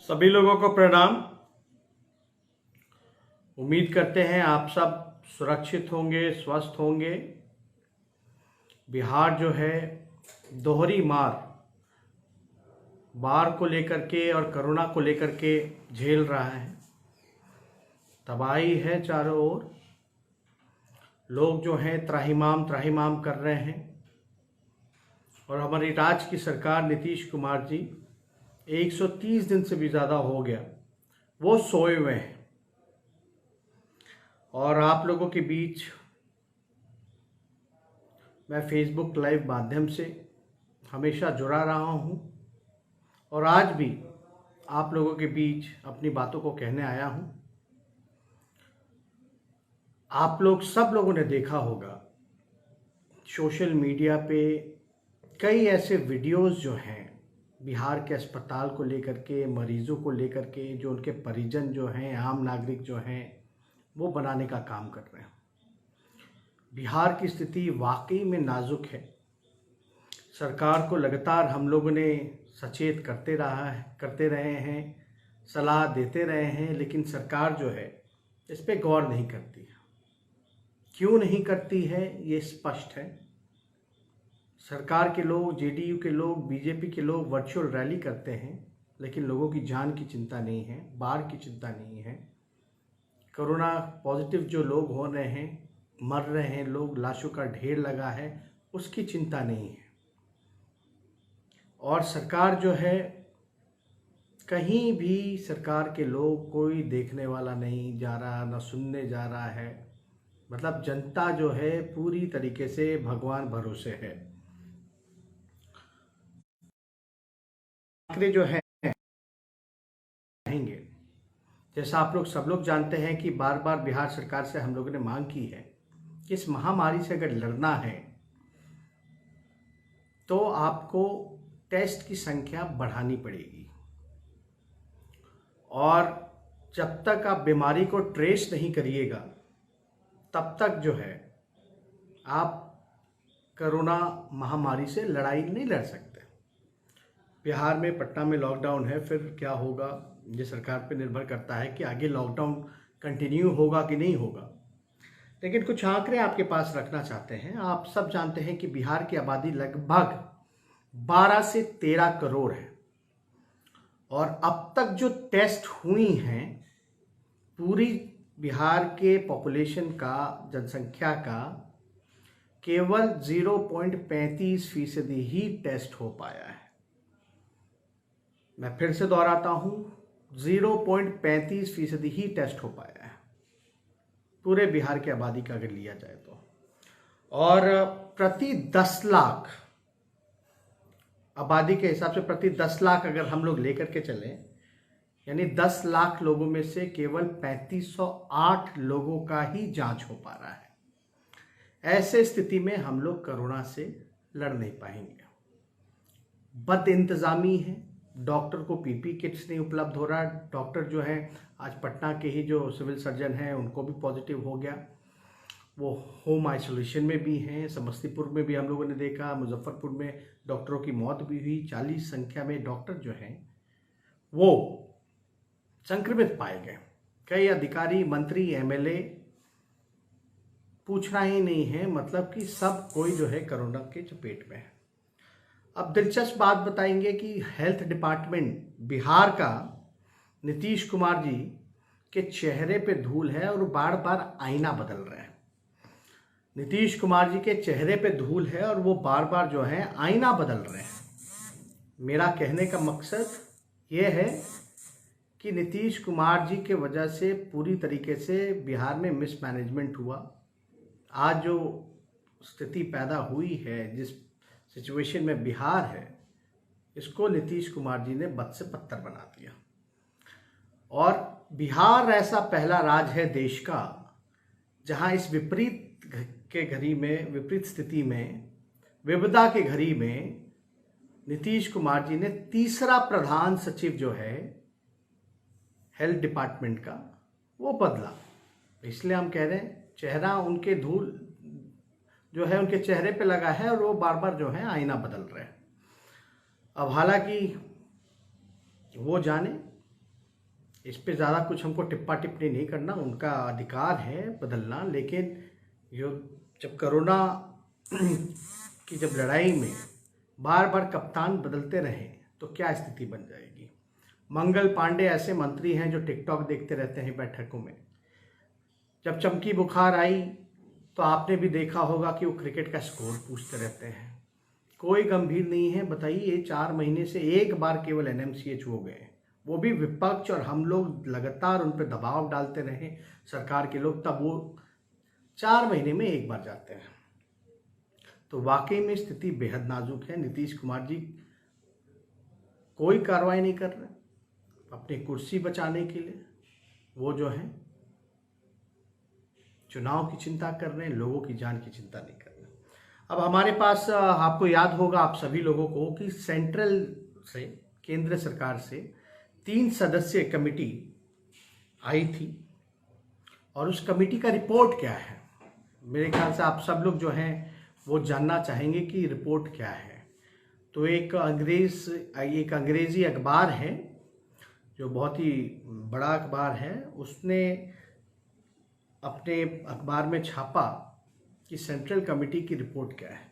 सभी लोगों को प्रणाम। उम्मीद करते हैं आप सब सुरक्षित होंगे, स्वस्थ होंगे। बिहार जो है दोहरी बाढ़ को लेकर के और कोरोना को लेकर के झेल रहा है। तबाही है चारों ओर। लोग जो हैं त्राहिमाम त्राहिमाम कर रहे हैं और हमारी राज्य की सरकार नीतीश कुमार जी 130 दिन से भी ज़्यादा हो गया वो सोए हुए हैं। और आप लोगों के बीच मैं फेसबुक लाइव माध्यम से हमेशा जुड़ा रहा हूं और आज भी आप लोगों के बीच अपनी बातों को कहने आया हूं। आप लोग सब लोगों ने देखा होगा सोशल मीडिया पे कई ऐसे वीडियोस जो हैं बिहार के अस्पताल को लेकर के, मरीजों को लेकर के, जो उनके परिजन जो हैं, आम नागरिक जो हैं, वो बनाने का काम कर रहे हैं। बिहार की स्थिति वाकई में नाजुक है। सरकार को लगातार हम लोगों ने सचेत करते रहे हैं, सलाह देते रहे हैं, लेकिन सरकार जो है इस पे गौर नहीं करती है। क्यों नहीं करती है ये स्पष्ट है। सरकार के लोग, जेडीयू के लोग, बीजेपी के लोग वर्चुअल रैली करते हैं, लेकिन लोगों की जान की चिंता नहीं है, बाढ़ की चिंता नहीं है। कोरोना पॉजिटिव जो लोग हो रहे हैं, मर रहे हैं लोग, लाशों का ढेर लगा है, उसकी चिंता नहीं है। और सरकार जो है, कहीं भी सरकार के लोग कोई देखने वाला नहीं जा रहा, ना सुनने जा रहा है। मतलब जनता जो है पूरी तरीके से भगवान भरोसे है। आंकड़े जो है रहेंगे, जैसा आप लोग सब लोग जानते हैं कि बार बार बिहार सरकार से हम लोगों ने मांग की है कि इस महामारी से अगर लड़ना है तो आपको टेस्ट की संख्या बढ़ानी पड़ेगी। और जब तक आप बीमारी को ट्रेस नहीं करिएगा तब तक जो है आप कोरोना महामारी से लड़ाई नहीं लड़ सकते। बिहार में, पटना में लॉकडाउन है, फिर क्या होगा ये सरकार पे निर्भर करता है कि आगे लॉकडाउन कंटिन्यू होगा कि नहीं होगा। लेकिन कुछ आंकड़े आपके पास रखना चाहते हैं। आप सब जानते हैं कि बिहार की आबादी लगभग 12 से 13 करोड़ है और अब तक जो टेस्ट हुई हैं पूरी बिहार के पॉपुलेशन का, जनसंख्या का केवल 0.35% ही टेस्ट हो पाया है। मैं फिर से दोहराता हूं, 0.35% ही टेस्ट हो पाया है पूरे बिहार की आबादी का अगर लिया जाए तो। और प्रति 10 लाख आबादी के हिसाब से प्रति 10 लाख अगर हम लोग लेकर के चलें, यानी 10 लाख लोगों में से केवल 3508 लोगों का ही जांच हो पा रहा है। ऐसे स्थिति में हम लोग कोरोना से लड़ नहीं पाएंगे। बद इंतजामी है, डॉक्टर को पीपी किट्स नहीं उपलब्ध हो रहा। डॉक्टर जो है, आज पटना के ही जो सिविल सर्जन हैं उनको भी पॉजिटिव हो गया, वो होम आइसोलेशन में भी हैं। समस्तीपुर में भी हम लोगों ने देखा, मुजफ्फरपुर में डॉक्टरों की मौत भी हुई। 40 संख्या में डॉक्टर जो हैं वो संक्रमित पाए गए। कई अधिकारी, मंत्री, एमएलए पूछना ही नहीं है, मतलब कि सब कोई जो है कोरोना के चपेट में है। अब दिलचस्प बात बताएंगे कि हेल्थ डिपार्टमेंट बिहार का नीतीश कुमार जी के चेहरे पे धूल है और बार बार आईना बदल रहे हैं। नीतीश कुमार जी के चेहरे पे धूल है और वो बार बार जो है आईना बदल रहे हैं। मेरा कहने का मकसद ये है कि नीतीश कुमार जी के वजह से पूरी तरीके से बिहार में मिसमैनेजमेंट हुआ। आज जो स्थिति पैदा हुई है, जिस सिचुएशन में बिहार है, इसको नीतीश कुमार जी ने बद से बदतर बना दिया। और बिहार ऐसा पहला राज्य है देश का जहां इस विपरीत के घड़ी में, विपरीत स्थिति में, विपदा के घड़ी में नीतीश कुमार जी ने तीसरा प्रधान सचिव जो है हेल्थ डिपार्टमेंट का वो बदला। इसलिए हम कह रहे हैं चेहरा उनके धूल जो है उनके चेहरे पे लगा है और वो बार बार जो है आईना बदल रहे हैं। अब हालांकि वो जाने, इस पे ज़्यादा कुछ हमको टिप्पा टिप्पणी नहीं करना, उनका अधिकार है बदलना। लेकिन जो जब कोरोना की जब लड़ाई में बार बार कप्तान बदलते रहे तो क्या स्थिति बन जाएगी। मंगल पांडे ऐसे मंत्री हैं जो टिकटॉक देखते रहते हैं बैठकों में। जब चमकी बुखार आई तो आपने भी देखा होगा कि वो क्रिकेट का स्कोर पूछते रहते हैं। कोई गंभीर नहीं है। बताइए 4 महीने से एक बार केवल NMCH हो गए, वो भी विपक्ष और हम लोग लगातार उन पर दबाव डालते रहे सरकार के लोग, तब वो 4 महीने में एक बार जाते हैं। तो वाकई में स्थिति बेहद नाजुक है। नीतीश कुमार जी कोई कार्रवाई नहीं कर रहे अपनी कुर्सी बचाने के लिए। वो जो है चुनाव की चिंता कर रहे हैं, लोगों की जान की चिंता नहीं कर रहे। अब हमारे पास आपको याद होगा आप सभी लोगों को कि सेंट्रल से, केंद्र सरकार से 3 सदस्यीय कमेटी आई थी और उस कमेटी का रिपोर्ट क्या है। मेरे ख्याल से आप सब लोग जो हैं वो जानना चाहेंगे कि रिपोर्ट क्या है। तो एक अंग्रेजी अखबार है जो बहुत ही बड़ा अखबार है, उसने अपने अखबार में छापा कि सेंट्रल कमेटी की रिपोर्ट क्या है।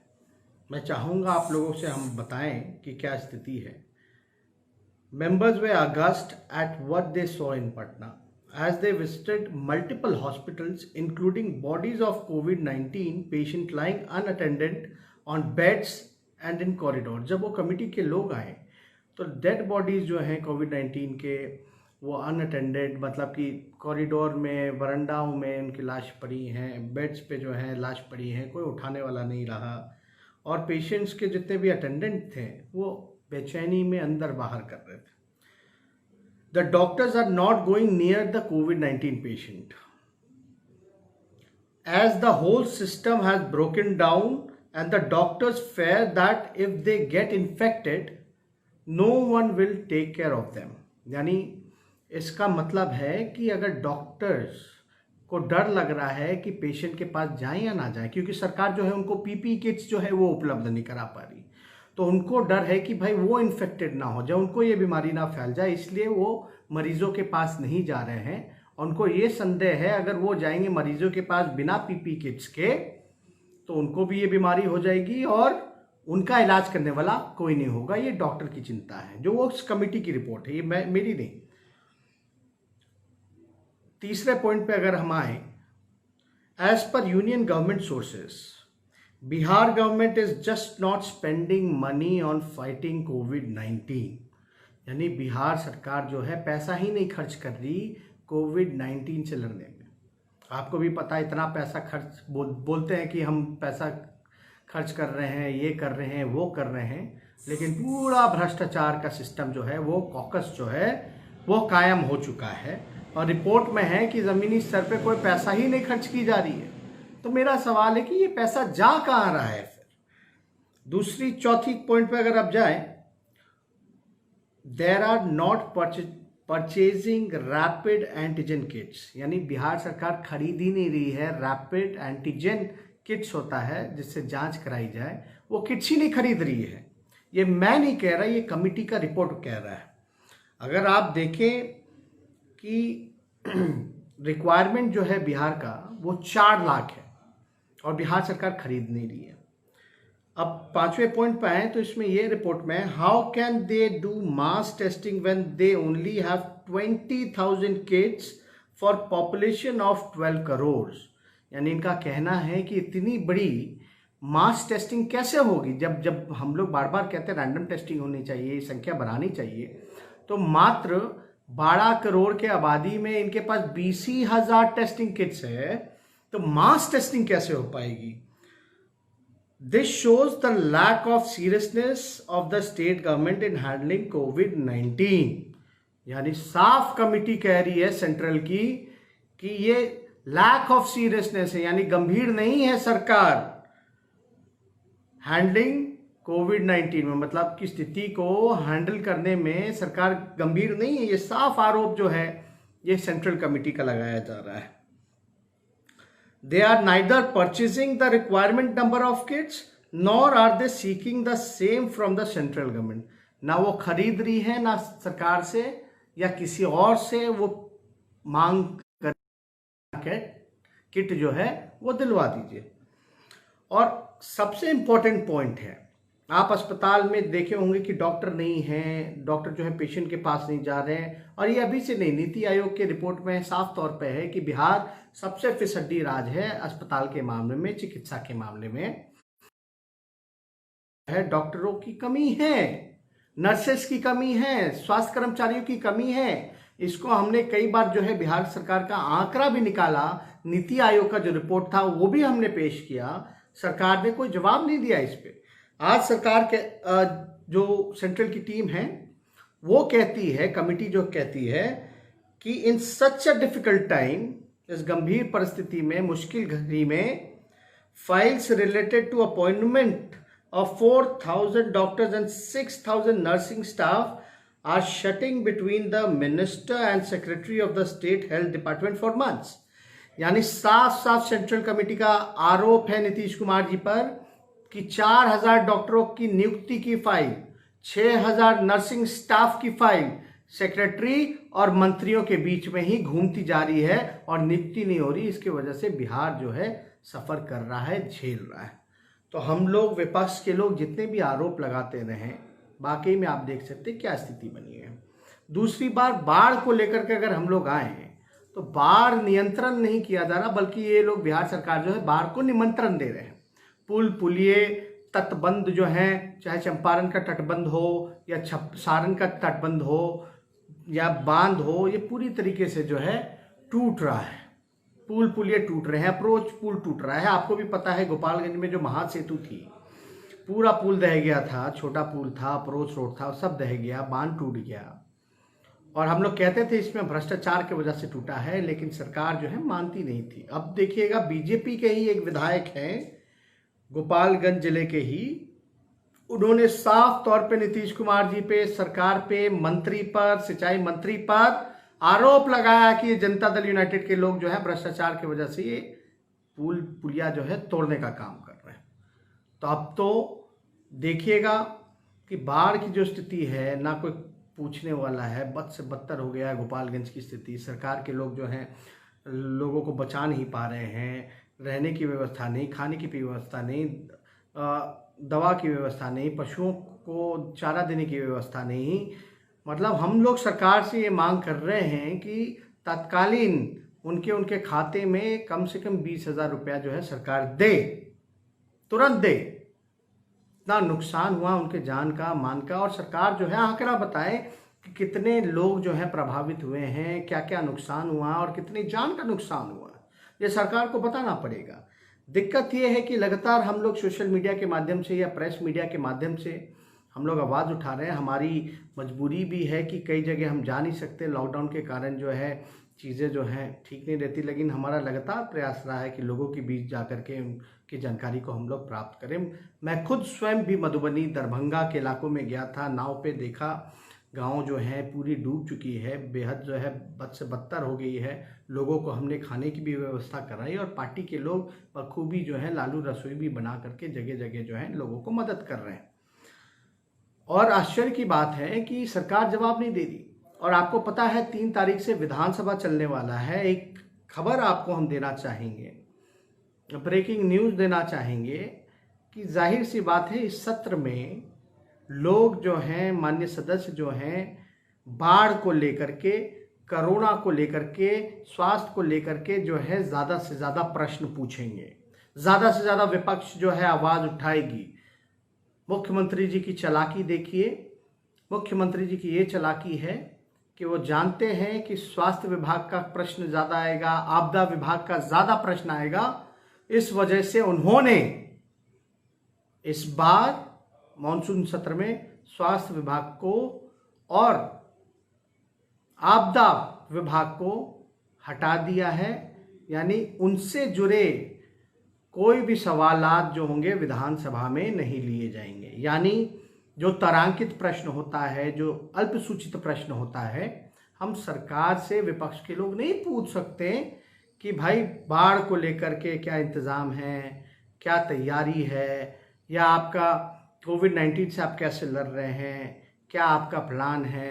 मैं चाहूँगा आप लोगों से हम बताएं कि क्या स्थिति है। Members were aghast at what they saw in Patna as they visited multiple hospitals, including bodies of COVID-19 patient lying unattended on beds and in corridor। जब वो कमेटी के लोग आए तो डेड बॉडीज जो हैं COVID-19 के वो अनअटेंडेड, मतलब कि कॉरिडोर में, वरांडाओं में उनकी लाश पड़ी हैं, बेड्स पे जो है लाश पड़ी हैं, कोई उठाने वाला नहीं रहा। और पेशेंट्स के जितने भी अटेंडेंट थे वो बेचैनी में अंदर बाहर कर रहे थे। The doctors are not going near the COVID-19 patient as the whole system has broken down and the doctors fear that if they get infected no one will take care of them। यानी इसका मतलब है कि अगर doctors को डर लग रहा है कि पेशेंट के पास जाए या ना जाए, क्योंकि सरकार जो है उनको PPE किट्स जो है वो उपलब्ध नहीं करा पा रही, तो उनको डर है कि भाई वो इन्फेक्टेड ना हो जाए, उनको ये बीमारी ना फैल जाए, इसलिए वो मरीजों के पास नहीं जा रहे हैं। उनको ये संदेह है अगर वो जाएंगे मरीजों के पास बिना PPE किट्स के तो उनको भी ये बीमारी हो जाएगी और उनका इलाज करने वाला कोई नहीं होगा। ये डॉक्टर की चिंता है, जो वो उस कमेटी की रिपोर्ट है, ये मेरी नहीं। तीसरे पॉइंट पे अगर हम आए, as per union government sources Bihar government is just not spending money on fighting COVID-19। यानी बिहार सरकार जो है पैसा ही नहीं खर्च कर रही COVID-19 से लड़ने में। आपको भी पता है इतना पैसा खर्च बोलते हैं कि हम पैसा खर्च कर रहे हैं, ये कर रहे हैं, वो कर रहे हैं, लेकिन पूरा भ्रष्टाचार का सिस्टम जो है वो कॉकस जो है वो कायम हो चुका है और रिपोर्ट में है कि ज़मीनी स्तर पे कोई पैसा ही नहीं खर्च की जा रही है। तो मेरा सवाल है कि ये पैसा जा कहाँ रहा है फिर। चौथी पॉइंट पे अगर आप जाएं, there are not purchasing rapid antigen kits. यानी बिहार सरकार खरीद ही नहीं रही है रैपिड एंटीजन किट्स होता है जिससे जांच कराई जाए, वो किट्स ही नहीं खरीद रही है। ये मैं नहीं कह रहा, ये कमिटी का रिपोर्ट कह रहा है। अगर आप देखें कि रिक्वायरमेंट जो है बिहार का वो 4 लाख है और बिहार सरकार खरीद नहीं रही है। अब 5वें पॉइंट पे आए तो इसमें ये रिपोर्ट में, how can they do mass testing when they only have 20,000 kits for population of 12 crore. यानी इनका कहना है कि इतनी बड़ी मास टेस्टिंग कैसे होगी जब हम लोग बार बार कहते हैं रैंडम टेस्टिंग होनी चाहिए, संख्या बढ़ानी चाहिए, तो मात्र 12 करोड़ के आबादी में इनके पास 20,000 टेस्टिंग किट्स है, तो मास टेस्टिंग कैसे हो पाएगी। This shows the lack of seriousness of the state government in handling COVID-19। यानी साफ कमिटी कह रही है सेंट्रल की कि ये लैक ऑफ सीरियसनेस है, यानी गंभीर नहीं है सरकार हैंडलिंग COVID-19 में, मतलब की स्थिति को हैंडल करने में सरकार गंभीर नहीं है। ये साफ आरोप जो है ये सेंट्रल कमिटी का लगाया जा रहा है। They are neither purchasing the requirement number of kits nor are they seeking the same from the central government. ना वो खरीद रही है ना सरकार से या किसी और से वो मांग कर किट जो है वो दिलवा दीजिए। और सबसे इम्पोर्टेंट पॉइंट है, आप अस्पताल में देखे होंगे कि डॉक्टर नहीं हैं, डॉक्टर जो है पेशेंट के पास नहीं जा रहे हैं। और ये अभी से नहीं, नीति आयोग के रिपोर्ट में साफ तौर पे है कि बिहार सबसे फिसड्डी राज्य है अस्पताल के मामले में, चिकित्सा के मामले में है। डॉक्टरों की कमी है, नर्सेस की कमी है, स्वास्थ्य कर्मचारियों की कमी है। इसको हमने कई बार जो है बिहार सरकार का आंकड़ा भी निकाला, नीति आयोग का जो रिपोर्ट था वो भी हमने पेश किया, सरकार ने कोई जवाब नहीं दिया इस पे। आज सरकार के जो सेंट्रल की टीम है वो कहती है, कमिटी जो कहती है कि इन सच अ डिफिकल्ट टाइम, इस गंभीर परिस्थिति में, मुश्किल घड़ी में, files related to appointment of 4,000 doctors and 6,000 nursing staff are shutting between the minister and secretary of the state health department for months। यानी साफ साफ सेंट्रल कमेटी का आरोप है नीतीश कुमार जी पर कि 4,000 डॉक्टरों की नियुक्ति की फाइल, 6,000 नर्सिंग स्टाफ की फाइल सेक्रेटरी और मंत्रियों के बीच में ही घूमती जा रही है और नियुक्ति नहीं हो रही। इसकी वजह से बिहार जो है सफर कर रहा है, झेल रहा है। तो हम लोग, विपक्ष के लोग जितने भी आरोप लगाते रहे, वाकई में आप देख सकते हैं क्या स्थिति बनी है। दूसरी बार बाढ़ को लेकर के अगर हम लोग आए हैं तो बाढ़ नियंत्रण नहीं किया जा रहा, बल्कि ये लोग, बिहार सरकार जो है, बाढ़ को निमंत्रण दे रहे हैं। पुल पुलिये, तटबंध जो हैं, चाहे चंपारण का तटबंध हो या सारण का तटबंध हो या बांध हो, ये पूरी तरीके से जो है टूट रहा है। पुल पुलिये टूट रहे हैं, अप्रोच पुल टूट रहा है। आपको भी पता है गोपालगंज में जो महासेतु थी, पूरा पुल दह गया था, छोटा पुल था, अप्रोच रोड था, सब दह गया, बांध टूट गया। और हम लोग कहते थे इसमें भ्रष्टाचार की वजह से टूटा है, लेकिन सरकार जो है मानती नहीं थी। अब देखिएगा, बीजेपी के ही एक विधायक हैं गोपालगंज जिले के ही, उन्होंने साफ तौर पे नीतीश कुमार जी पे, सरकार पे, मंत्री पर, सिंचाई मंत्री पर आरोप लगाया कि ये जनता दल यूनाइटेड के लोग जो है भ्रष्टाचार की वजह से ये पुल पुलिया जो है तोड़ने का काम कर रहे हैं। तो अब तो देखिएगा कि बाढ़ की जो स्थिति है, ना कोई पूछने वाला है, बद से बदतर हो गया है गोपालगंज की स्थिति। सरकार के लोग जो हैं लोगों को बचा नहीं पा रहे हैं, रहने की व्यवस्था नहीं, खाने की व्यवस्था नहीं, दवा की व्यवस्था नहीं, पशुओं को चारा देने की व्यवस्था नहीं। मतलब हम लोग सरकार से ये मांग कर रहे हैं कि तत्कालीन उनके खाते में कम से कम 20,000 रुपया जो है सरकार दे, तुरंत दे। इतना नुकसान हुआ उनके जान का, मान का, और सरकार जो है आंकड़ा बताए कि कितने लोग जो है प्रभावित हुए हैं, क्या क्या नुकसान हुआ और कितनी जान का नुकसान हुआ, ये सरकार को बताना पड़ेगा। दिक्कत ये है कि लगातार हम लोग सोशल मीडिया के माध्यम से या प्रेस मीडिया के माध्यम से हम लोग आवाज़ उठा रहे हैं। हमारी मजबूरी भी है कि कई जगह हम जा नहीं सकते, लॉकडाउन के कारण जो है चीज़ें जो हैं ठीक नहीं रहती, लेकिन हमारा लगातार प्रयास रहा है कि लोगों के बीच जा कर के उनकी जानकारी को हम लोग प्राप्त करें। मैं खुद स्वयं भी मधुबनी, दरभंगा के इलाकों में गया था, नाव पे देखा, गांव जो है पूरी डूब चुकी है, बेहद जो है बद से बदतर हो गई है। लोगों को हमने खाने की भी व्यवस्था कराई और पार्टी के लोग बखूबी जो है लालू रसोई भी बना करके जगह जगह जो है लोगों को मदद कर रहे हैं। और आश्चर्य की बात है कि सरकार जवाब नहीं दे रही। और आपको पता है 3 तारीख से विधानसभा चलने वाला है। एक खबर आपको हम देना चाहेंगे, ब्रेकिंग न्यूज़ देना चाहेंगे कि जाहिर सी बात है इस सत्र में लोग जो हैं, माननीय सदस्य जो हैं, बाढ़ को लेकर के, कोरोना को लेकर के, स्वास्थ्य को लेकर के जो है ज़्यादा से ज़्यादा प्रश्न पूछेंगे, ज़्यादा से ज़्यादा विपक्ष जो है आवाज़ उठाएगी। मुख्यमंत्री जी की चालाकी देखिए, मुख्यमंत्री जी की ये चालाकी है कि वो जानते हैं कि स्वास्थ्य विभाग का प्रश्न ज़्यादा आएगा, आपदा विभाग का ज़्यादा प्रश्न आएगा। इस वजह से उन्होंने इस बार मॉनसून सत्र में स्वास्थ्य विभाग को और आपदा विभाग को हटा दिया है। यानी उनसे जुड़े कोई भी सवालात जो होंगे विधानसभा में नहीं लिए जाएंगे। यानी जो तारांकित प्रश्न होता है, जो अल्पसूचित प्रश्न होता है, हम सरकार से, विपक्ष के लोग नहीं पूछ सकते कि भाई बाढ़ को लेकर के क्या इंतज़ाम है, क्या तैयारी है, या आपका कोविड-19 से आप कैसे लड़ रहे हैं, क्या आपका प्लान है,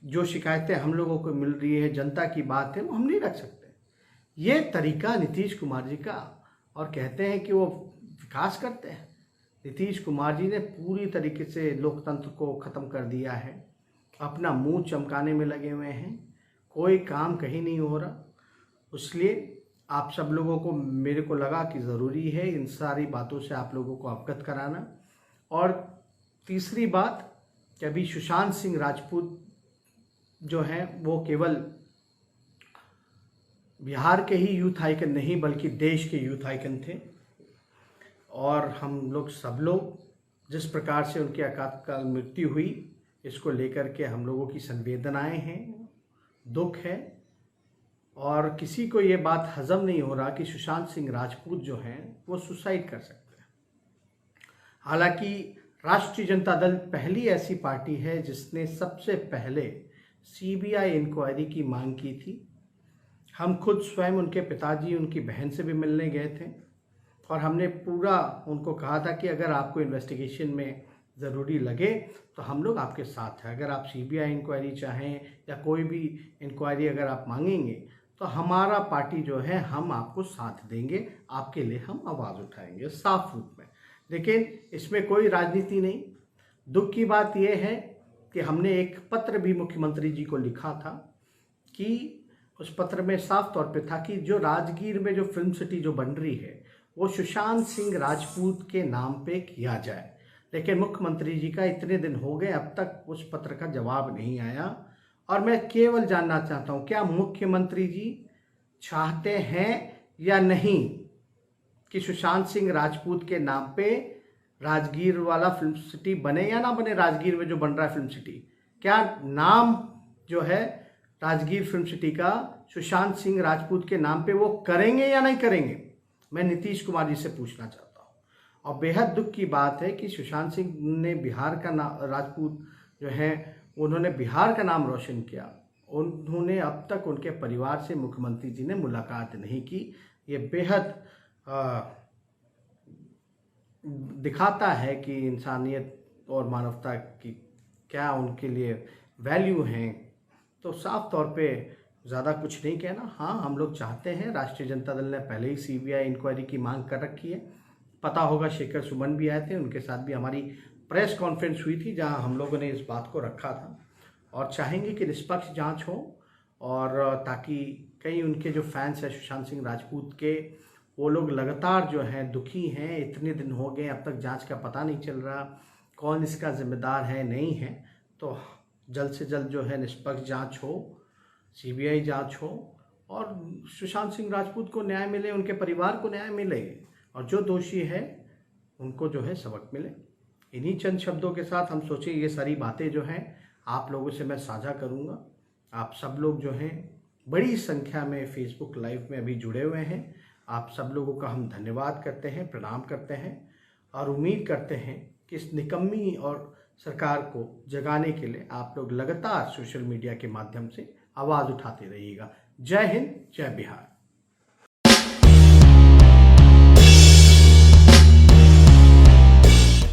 जो शिकायतें हम लोगों को मिल रही है, जनता की बात है, वो हम नहीं रख सकते। ये तरीका नीतीश कुमार जी का, और कहते हैं कि वो विकास करते हैं। नीतीश कुमार जी ने पूरी तरीके से लोकतंत्र को ख़त्म कर दिया है, अपना मुंह चमकाने में लगे हुए हैं, कोई काम कहीं नहीं हो रहा। इसलिए आप सब लोगों को, मेरे को लगा कि ज़रूरी है इन सारी बातों से आप लोगों को अवगत कराना। और तीसरी बात कि अभी सुशांत सिंह राजपूत जो हैं वो केवल बिहार के ही यूथ आइकन नहीं बल्कि देश के यूथ आइकन थे, और हम लोग सब लोग जिस प्रकार से उनकी आपातकाल मृत्यु हुई, इसको लेकर के हम लोगों की संवेदनाएं हैं, दुख है, और किसी को ये बात हजम नहीं हो रहा कि सुशांत सिंह राजपूत जो हैं वो सुसाइड कर सकते हैं। हालांकि राष्ट्रीय जनता दल पहली ऐसी पार्टी है जिसने सबसे पहले सीबीआई इंक्वायरी की मांग की थी। हम खुद स्वयं उनके पिताजी, उनकी बहन से भी मिलने गए थे, और हमने पूरा उनको कहा था कि अगर आपको इन्वेस्टिगेशन में ज़रूरी लगे तो हम लोग आपके साथ हैं। अगर आप सीबीआई इंक्वायरी चाहें या कोई भी इंक्वायरी अगर आप मांगेंगे तो हमारा पार्टी जो है हम आपको साथ देंगे, आपके लिए हम आवाज़ उठाएंगे साफ रूप में। लेकिन इसमें कोई राजनीति नहीं। दुख की बात यह है कि हमने एक पत्र भी मुख्यमंत्री जी को लिखा था कि उस पत्र में साफ तौर पे था कि जो राजगीर में जो फिल्म सिटी जो बन रही है वो सुशांत सिंह राजपूत के नाम पे किया जाए। लेकिन मुख्यमंत्री जी का इतने दिन हो गए, अब तक उस पत्र का जवाब नहीं आया। और मैं केवल जानना चाहता हूँ, क्या मुख्यमंत्री जी चाहते हैं या नहीं कि सुशांत सिंह राजपूत के नाम पे राजगीर वाला फिल्म सिटी बने या ना बने? राजगीर में जो बन रहा है फिल्म सिटी, क्या नाम जो है राजगीर फिल्म सिटी का सुशांत सिंह राजपूत के नाम पे वो करेंगे या नहीं करेंगे? मैं नीतीश कुमार जी से पूछना चाहता हूँ। और बेहद दुख की बात है कि सुशांत सिंह ने बिहार का नाम, राजपूत जो है उन्होंने बिहार का नाम रोशन किया, उन्होंने अब तक उनके परिवार से मुख्यमंत्री जी ने मुलाकात नहीं की। ये बेहद दिखाता है कि इंसानियत और मानवता की क्या उनके लिए वैल्यू हैं। तो साफ तौर पे ज़्यादा कुछ नहीं कहना। हाँ, हम लोग चाहते हैं, राष्ट्रीय जनता दल ने पहले ही सीबीआई इंक्वायरी की मांग कर रखी है। पता होगा शेखर सुमन भी आए थे, उनके साथ भी हमारी प्रेस कॉन्फ्रेंस हुई थी जहां हम लोगों ने इस बात को रखा था, और चाहेंगे कि निष्पक्ष जांच हो, और ताकि कई उनके जो फैंस हैं सुशांत सिंह राजपूत के, वो लोग लगातार जो हैं दुखी हैं। इतने दिन हो गए, अब तक जांच का पता नहीं चल रहा कौन इसका जिम्मेदार है नहीं है। तो जल्द से जल्द जो है निष्पक्ष जांच हो, सीबीआई जांच हो, और सुशांत सिंह राजपूत को न्याय मिले, उनके परिवार को न्याय मिले, और जो दोषी है उनको जो है सबक मिले। इन्हीं चंद शब्दों के साथ हम सोचे ये सारी बातें जो हैं आप लोगों से मैं साझा करूंगा। आप सब लोग जो हैं बड़ी संख्या में फेसबुक लाइव में अभी जुड़े हुए हैं। आप सब लोगों का हम धन्यवाद करते हैं, प्रणाम करते हैं, और उम्मीद करते हैं कि इस निकम्मी और सरकार को जगाने के लिए आप लोग लगातार सोशल मीडिया के माध्यम से आवाज़ उठाते रहिएगा। जय हिंद, जय बिहार।